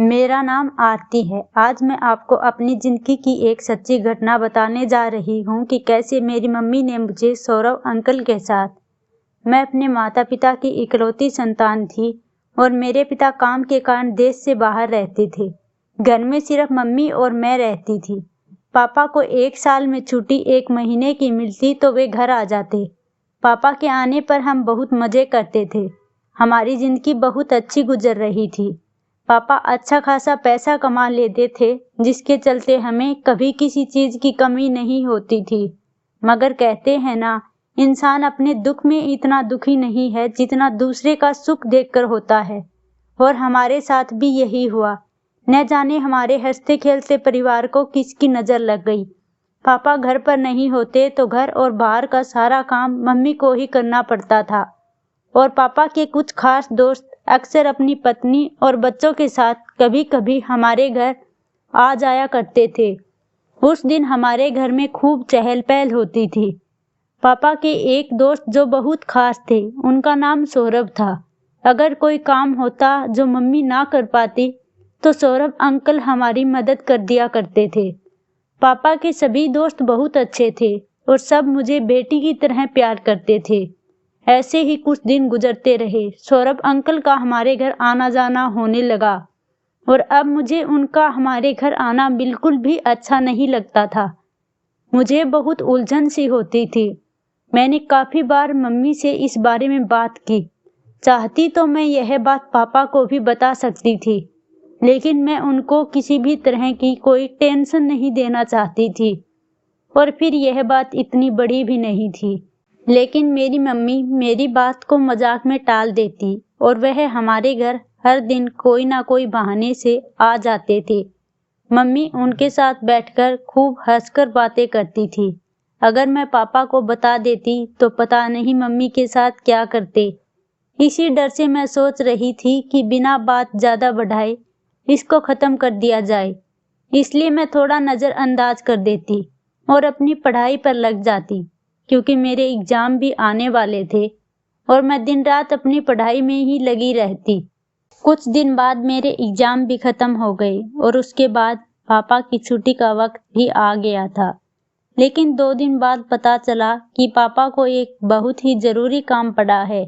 मेरा नाम आरती है। आज मैं आपको अपनी ज़िंदगी की एक सच्ची घटना बताने जा रही हूँ कि कैसे मेरी मम्मी ने मुझे सौरभ अंकल के साथ। मैं अपने माता पिता की इकलौती संतान थी और मेरे पिता काम के कारण देश से बाहर रहते थे। घर में सिर्फ मम्मी और मैं रहती थी। पापा को एक साल में छुट्टी 1 महीने की मिलती तो वे घर आ जाते। पापा के आने पर हम बहुत मज़े करते थे। हमारी ज़िंदगी बहुत अच्छी गुजर रही थी। पापा अच्छा खासा पैसा कमा लेते थे, जिसके चलते हमें कभी किसी चीज़ की कमी नहीं होती थी। मगर कहते हैं ना, इंसान अपने दुख में इतना दुखी नहीं है जितना दूसरे का सुख देखकर होता है। और हमारे साथ भी यही हुआ। न जाने हमारे हंसते खेलते परिवार को किसकी नज़र लग गई। पापा घर पर नहीं होते तो घर और बाहर का सारा काम मम्मी को ही करना पड़ता था। और पापा के कुछ खास दोस्त अक्सर अपनी पत्नी और बच्चों के साथ कभी कभी हमारे घर आ जाया करते थे। उस दिन हमारे घर में खूब चहल पहल होती थी। पापा के एक दोस्त जो बहुत खास थे, उनका नाम सौरभ था। अगर कोई काम होता जो मम्मी ना कर पाती तो सौरभ अंकल हमारी मदद कर दिया करते थे। पापा के सभी दोस्त बहुत अच्छे थे और सब मुझे बेटी की तरह प्यार करते थे। ऐसे ही कुछ दिन गुजरते रहे। सौरभ अंकल का हमारे घर आना जाना होने लगा और अब मुझे उनका हमारे घर आना बिल्कुल भी अच्छा नहीं लगता था। मुझे बहुत उलझन सी होती थी। मैंने काफ़ी बार मम्मी से इस बारे में बात की। चाहती तो मैं यह बात पापा को भी बता सकती थी, लेकिन मैं उनको किसी भी तरह की कोई टेंशन नहीं देना चाहती थी। और फिर यह बात इतनी बड़ी भी नहीं थी। लेकिन मेरी मम्मी मेरी बात को मजाक में टाल देती और वह हमारे घर हर दिन कोई ना कोई बहाने से आ जाते थे। मम्मी उनके साथ बैठकर खूब हंसकर बातें करती थी। अगर मैं पापा को बता देती तो पता नहीं मम्मी के साथ क्या करते। इसी डर से मैं सोच रही थी कि बिना बात ज़्यादा बढ़ाए इसको ख़त्म कर दिया जाए। इसलिए मैं थोड़ा नज़रअंदाज कर देती और अपनी पढ़ाई पर लग जाती, क्योंकि मेरे एग्ज़ाम भी आने वाले थे और मैं दिन रात अपनी पढ़ाई में ही लगी रहती। कुछ दिन बाद मेरे एग्ज़ाम भी ख़त्म हो गए और उसके बाद पापा की छुट्टी का वक्त भी आ गया था। लेकिन 2 दिन बाद पता चला कि पापा को एक बहुत ही ज़रूरी काम पड़ा है,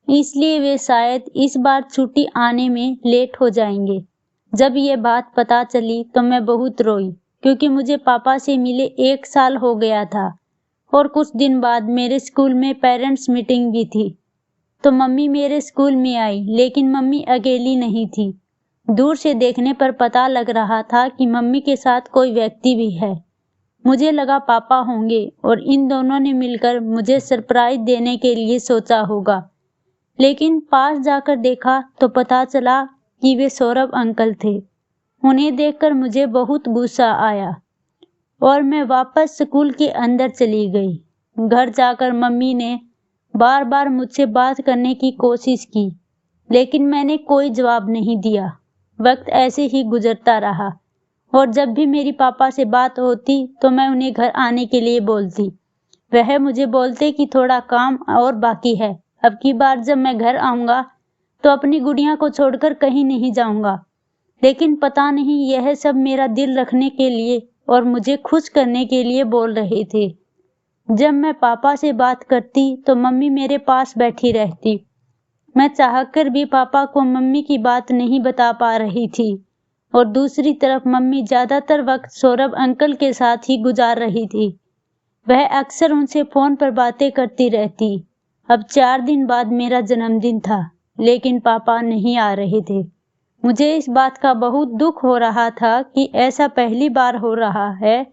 इसलिए वे शायद इस बार छुट्टी आने में लेट हो जाएंगे। जब ये बात पता चली तो मैं बहुत रोई, क्योंकि मुझे पापा से मिले 1 साल हो गया था। और कुछ दिन बाद मेरे स्कूल में पेरेंट्स मीटिंग भी थी, तो मम्मी मेरे स्कूल में आई। लेकिन मम्मी अकेली नहीं थी। दूर से देखने पर पता लग रहा था कि मम्मी के साथ कोई व्यक्ति भी है। मुझे लगा पापा होंगे और इन दोनों ने मिलकर मुझे सरप्राइज देने के लिए सोचा होगा। लेकिन पास जाकर देखा तो पता चला कि वे सौरभ अंकल थे। उन्हें देखकर मुझे बहुत गुस्सा आया और मैं वापस स्कूल के अंदर चली गई। घर जाकर मम्मी ने बार बार मुझसे बात करने की कोशिश की, लेकिन मैंने कोई जवाब नहीं दिया। वक्त ऐसे ही गुजरता रहा और जब भी मेरी पापा से बात होती तो मैं उन्हें घर आने के लिए बोलती। वह मुझे बोलते कि थोड़ा काम और बाकी है, अब की बार जब मैं घर आऊँगा तो अपनी गुड़िया को छोड़कर कहीं नहीं जाऊँगा। लेकिन पता नहीं यह सब मेरा दिल रखने के लिए और मुझे खुश करने के लिए बोल रहे थे। जब मैं पापा से बात करती तो मम्मी मेरे पास बैठी रहती। मैं चाहकर भी पापा को मम्मी की बात नहीं बता पा रही थी और दूसरी तरफ मम्मी ज़्यादातर वक्त सौरभ अंकल के साथ ही गुजार रही थी। वह अक्सर उनसे फ़ोन पर बातें करती रहती। अब 4 दिन बाद मेरा जन्मदिन था, लेकिन पापा नहीं आ रहे थे। मुझे इस बात का बहुत दुख हो रहा था कि ऐसा पहली बार हो रहा है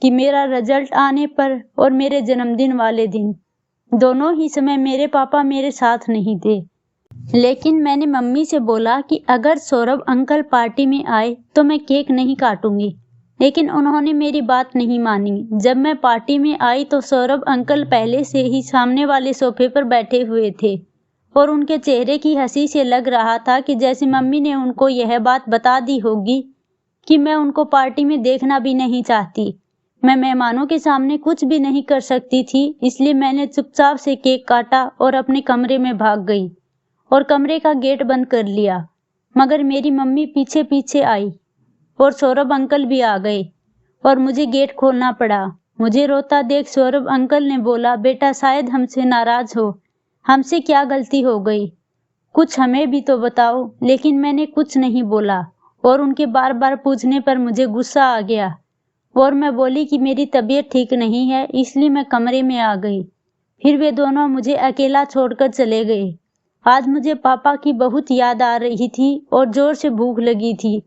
कि मेरा रिजल्ट आने पर और मेरे जन्मदिन वाले दिन दोनों ही समय मेरे पापा मेरे साथ नहीं थे। लेकिन मैंने मम्मी से बोला कि अगर सौरभ अंकल पार्टी में आए तो मैं केक नहीं काटूंगी, लेकिन उन्होंने मेरी बात नहीं मानी। जब मैं पार्टी में आई तो सौरभ अंकल पहले से ही सामने वाले सोफे पर बैठे हुए थे और उनके चेहरे की हंसी से लग रहा था कि जैसे मम्मी ने उनको यह बात बता दी होगी कि मैं उनको पार्टी में देखना भी नहीं चाहती। मैं मेहमानों के सामने कुछ भी नहीं कर सकती थी, इसलिए मैंने चुपचाप से केक काटा और अपने कमरे में भाग गई और कमरे का गेट बंद कर लिया। मगर मेरी मम्मी पीछे पीछे आई और सौरभ अंकल भी आ गए और मुझे गेट खोलना पड़ा। मुझे रोता देख सौरभ अंकल ने बोला, बेटा शायद हमसे नाराज हो, हमसे क्या गलती हो गई, कुछ हमें भी तो बताओ। लेकिन मैंने कुछ नहीं बोला और उनके बार बार पूछने पर मुझे गुस्सा आ गया और मैं बोली कि मेरी तबीयत ठीक नहीं है, इसलिए मैं कमरे में आ गई। फिर वे दोनों मुझे अकेला छोड़कर चले गए। आज मुझे पापा की बहुत याद आ रही थी और जोर से भूख लगी थी।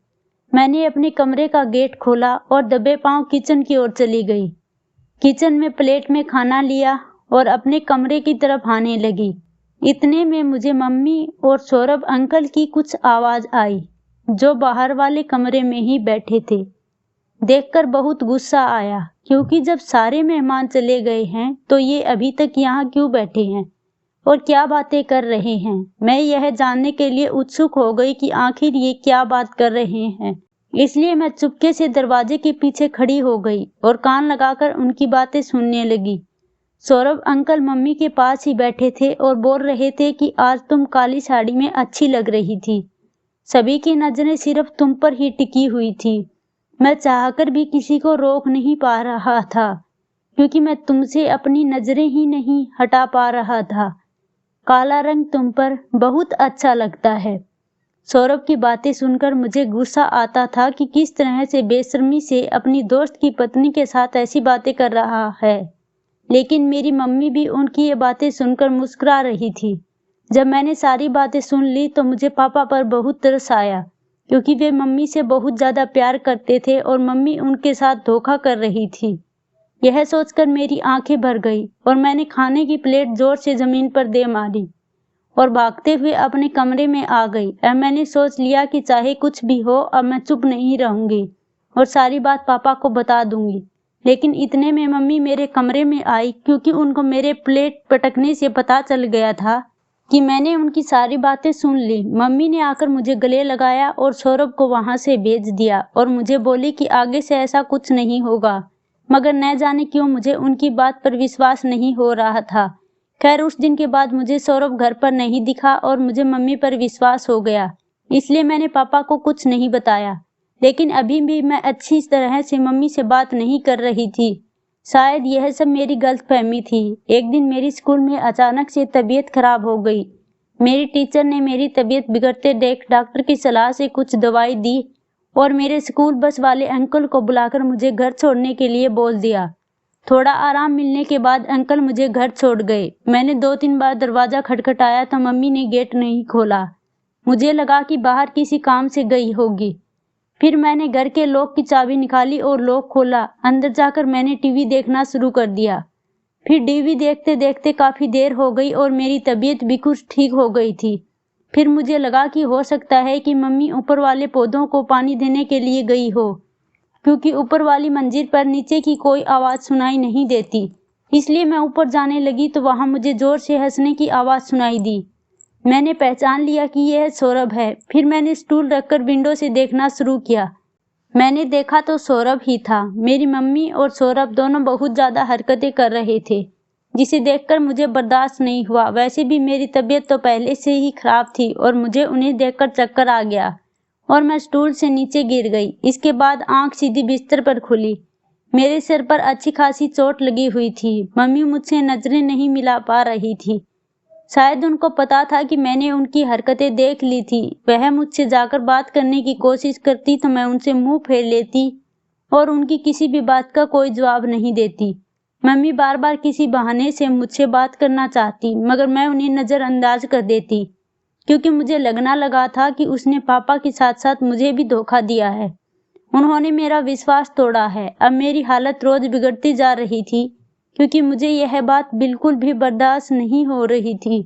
मैंने अपने कमरे का गेट खोला और दबे पांव किचन की ओर चली गई। किचन में प्लेट में खाना लिया और अपने कमरे की तरफ आने लगी। इतने में मुझे मम्मी और सौरभ अंकल की कुछ आवाज आई, जो बाहर वाले कमरे में ही बैठे थे। देखकर बहुत गुस्सा आया, क्योंकि जब सारे मेहमान चले गए हैं तो ये अभी तक यहाँ क्यों बैठे हैं और क्या बातें कर रहे हैं। मैं यह जानने के लिए उत्सुक हो गई कि आखिर ये क्या बात कर रहे हैं। इसलिए मैं चुपके से दरवाजे के पीछे खड़ी हो गई और कान लगाकर उनकी बातें सुनने लगी। सौरभ अंकल मम्मी के पास ही बैठे थे और बोल रहे थे कि आज तुम काली साड़ी में अच्छी लग रही थी। सभी की नजरें सिर्फ तुम पर ही टिकी हुई थी। मैं चाहकर भी किसी को रोक नहीं पा रहा था, क्योंकि मैं तुमसे अपनी नजरें ही नहीं हटा पा रहा था। काला रंग तुम पर बहुत अच्छा लगता है। सौरभ की बातें सुनकर मुझे गुस्सा आता था कि किस तरह से बेशर्मी से अपनी दोस्त की पत्नी के साथ ऐसी बातें कर रहा है। लेकिन मेरी मम्मी भी उनकी ये बातें सुनकर मुस्कुरा रही थी। जब मैंने सारी बातें सुन ली तो मुझे पापा पर बहुत तरस आया, क्योंकि वे मम्मी से बहुत ज़्यादा प्यार करते थे और मम्मी उनके साथ धोखा कर रही थी। यह सोचकर मेरी आंखें भर गई और मैंने खाने की प्लेट जोर से ज़मीन पर दे मारी और भागते हुए अपने कमरे में आ गई। अब मैंने सोच लिया कि चाहे कुछ भी हो, अब मैं चुप नहीं रहूंगी और सारी बात पापा को बता दूंगी। लेकिन इतने में मम्मी मेरे कमरे में आई, क्योंकि उनको मेरे प्लेट पटकने से पता चल गया था कि मैंने उनकी सारी बातें सुन ली। मम्मी ने आकर मुझे गले लगाया और सौरभ को वहां से भेज दिया और मुझे बोली कि आगे से ऐसा कुछ नहीं होगा। मगर न जाने क्यों मुझे उनकी बात पर विश्वास नहीं हो रहा था। खैर, उस दिन के बाद मुझे सौरभ घर पर नहीं दिखा और मुझे मम्मी पर विश्वास हो गया, इसलिए मैंने पापा को कुछ नहीं बताया। लेकिन अभी भी मैं अच्छी तरह से मम्मी से बात नहीं कर रही थी। शायद यह सब मेरी गलतफहमी थी। एक दिन मेरी स्कूल में अचानक से तबीयत खराब हो गई। मेरी टीचर ने मेरी तबीयत बिगड़ते देख डॉक्टर की सलाह से कुछ दवाई दी और मेरे स्कूल बस वाले अंकल को बुलाकर मुझे घर छोड़ने के लिए बोल दिया। थोड़ा आराम मिलने के बाद अंकल मुझे घर छोड़ गए। मैंने 2-3 बार दरवाजा खटखटाया तो मम्मी ने गेट नहीं खोला। मुझे लगा कि बाहर किसी काम से गई होगी। फिर मैंने घर के लॉक की चाबी निकाली और लॉक खोला। अंदर जाकर मैंने टीवी देखना शुरू कर दिया। फिर टीवी देखते देखते काफ़ी देर हो गई और मेरी तबीयत भी कुछ ठीक हो गई थी। फिर मुझे लगा कि हो सकता है कि मम्मी ऊपर वाले पौधों को पानी देने के लिए गई हो, क्योंकि ऊपर वाली मंजिल पर नीचे की कोई आवाज़ सुनाई नहीं देती। इसलिए मैं ऊपर जाने लगी तो वहाँ मुझे ज़ोर से हंसने की आवाज़ सुनाई दी। मैंने पहचान लिया कि यह सौरभ है। फिर मैंने स्टूल रखकर विंडो से देखना शुरू किया। मैंने देखा तो सौरभ ही था। मेरी मम्मी और सौरभ दोनों बहुत ज़्यादा हरकतें कर रहे थे, जिसे देखकर मुझे बर्दाश्त नहीं हुआ। वैसे भी मेरी तबीयत तो पहले से ही खराब थी और मुझे उन्हें देखकर चक्कर आ गया और मैं स्टूल से नीचे गिर गई। इसके बाद आंख सीधी बिस्तर पर खुली। मेरे सिर पर अच्छी खासी चोट लगी हुई थी। मम्मी मुझसे नजरें नहीं मिला पा रही थी। शायद उनको पता था कि मैंने उनकी हरकतें देख ली थी। वह मुझसे जाकर बात करने की कोशिश करती तो मैं उनसे मुंह फेर लेती और उनकी किसी भी बात का कोई जवाब नहीं देती। मम्मी बार बार किसी बहाने से मुझसे बात करना चाहती, मगर मैं उन्हें नज़रअंदाज कर देती, क्योंकि मुझे लगना लगा था कि उसने पापा के साथ साथ मुझे भी धोखा दिया है। उन्होंने मेरा विश्वास तोड़ा है। अब मेरी हालत रोज बिगड़ती जा रही थी, क्योंकि मुझे यह बात बिल्कुल भी बर्दाश्त नहीं हो रही थी।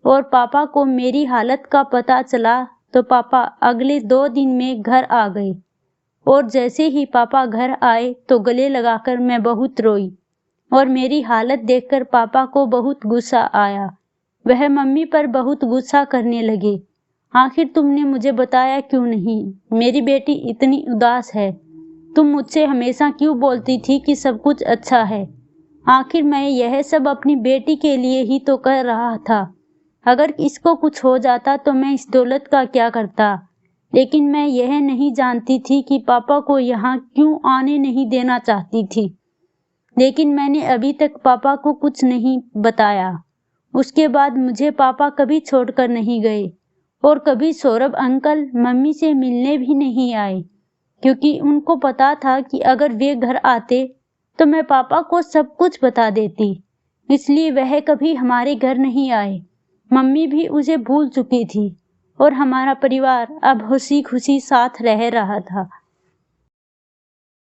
और पापा को मेरी हालत का पता चला तो पापा अगले 2 दिन में घर आ गए और जैसे ही पापा घर आए तो गले लगाकर मैं बहुत रोई और मेरी हालत देखकर पापा को बहुत गुस्सा आया। वह मम्मी पर बहुत गुस्सा करने लगे। आखिर तुमने मुझे बताया क्यों नहीं? मेरी बेटी इतनी उदास है। तुम मुझसे हमेशा क्यों बोलती थी कि सब कुछ अच्छा है? आखिर मैं यह सब अपनी बेटी के लिए ही तो कर रहा था। अगर इसको कुछ हो जाता तो मैं इस दौलत का क्या करता। लेकिन मैं यह नहीं जानती थी कि पापा को यहाँ क्यों आने नहीं देना चाहती थी। लेकिन मैंने अभी तक पापा को कुछ नहीं बताया। उसके बाद मुझे पापा कभी छोड़कर नहीं गए और कभी सौरभ अंकल मम्मी से मिलने भी नहीं आए, क्योंकि उनको पता था कि अगर वे घर आते तो मैं पापा को सब कुछ बता देती। इसलिए वह कभी हमारे घर नहीं आए। मम्मी भी उसे भूल चुकी थी और हमारा परिवार अब हंसी खुशी साथ रह रहा था।